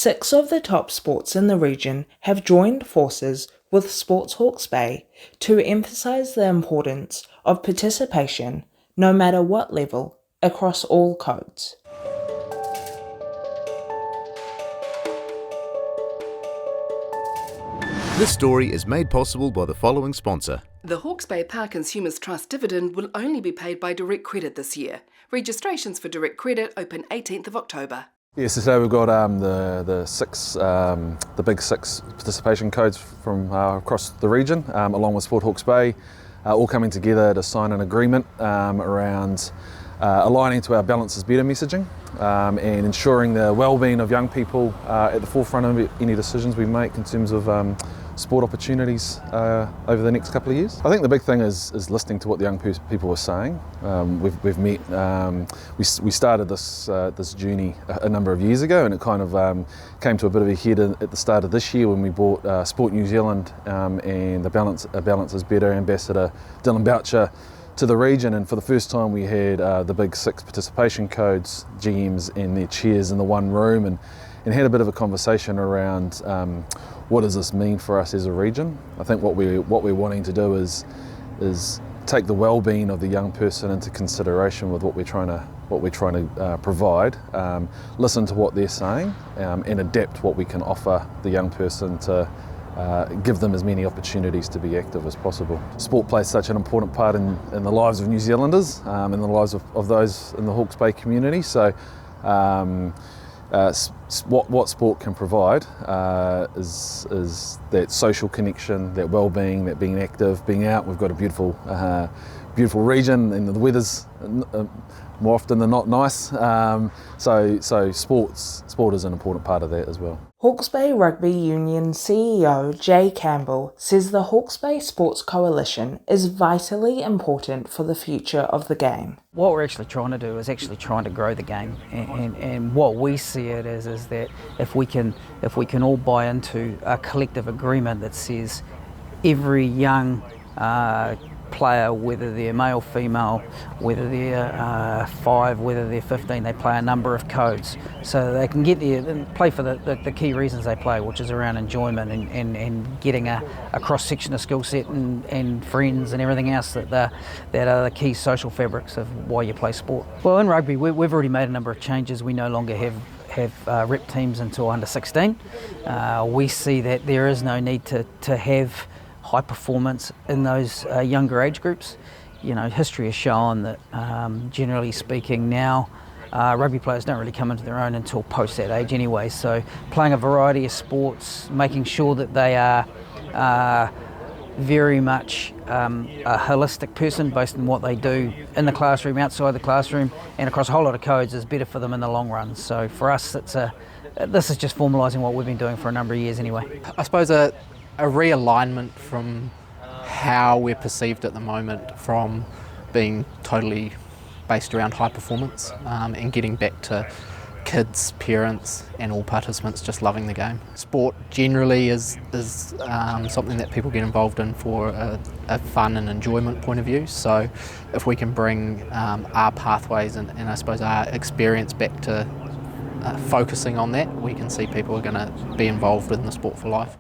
6 of the top sports in the region have joined forces with Sports Hawke's Bay to emphasise the importance of participation, no matter what level, across all codes. This story is made possible by the following sponsor. The Hawke's Bay Power Consumers Trust dividend will only be paid by direct credit this year. Registrations for direct credit open 18th of October. Yes, so today we've got the big six participation codes from across the region, along with Sport Hawke's Bay, all coming together to sign an agreement around aligning to our Balance is Better messaging and ensuring the wellbeing of young people at the forefront of any decisions we make in terms of sport opportunities over the next couple of years. I think the big thing is listening to what the young people are saying. We've met, we started this journey a number of years ago, and it kind of came to a bit of a head at the start of this year when we brought Sport New Zealand and the Balance is Better ambassador Dylan Boucher to the region, and for the first time we had the big six participation codes, GMs and their chairs in the one room, and had a bit of a conversation around what does this mean for us as a region. I think what we're wanting to do is take the well-being of the young person into consideration with what we're trying to provide, listen to what they're saying, and adapt what we can offer the young person to give them as many opportunities to be active as possible. Sport plays such an important part in the lives of New Zealanders and the lives of those in the Hawke's Bay community. So what sport can provide is that social connection, that well-being, that being active, being out. We've got a beautiful region, and the weather's more often than not nice. So sport is an important part of that as well. Hawke's Bay Rugby Union CEO Jay Campbell says the Hawke's Bay Sports Coalition is vitally important for the future of the game. What we're actually trying to do is actually trying to grow the game, and what we see it as is that if we can all buy into a collective agreement that says every young player, whether they're male, female, whether they're 5, whether they're 15, they play a number of codes so they can get there and play for the key reasons they play, which is around enjoyment and getting a cross-section of skill set and friends and everything else that are the key social fabrics of why you play sport. Well, in rugby, we've already made a number of changes. We no longer have rep teams until under 16. We see that there is no need to have high performance in those younger age groups. You know, history has shown that generally speaking now rugby players don't really come into their own until post that age anyway. So playing a variety of sports, making sure that they are very much a holistic person based on what they do in the classroom, outside the classroom, and across a whole lot of codes is better for them in the long run. So for us, this is just formalising what we've been doing for a number of years anyway. I suppose a realignment from how we're perceived at the moment, from being totally based around high performance and getting back to kids, parents and all participants just loving the game. Sport generally is something that people get involved in for a fun and enjoyment point of view. So if we can bring our pathways and I suppose our experience back to focusing on that, we can see people are going to be involved in the sport for life.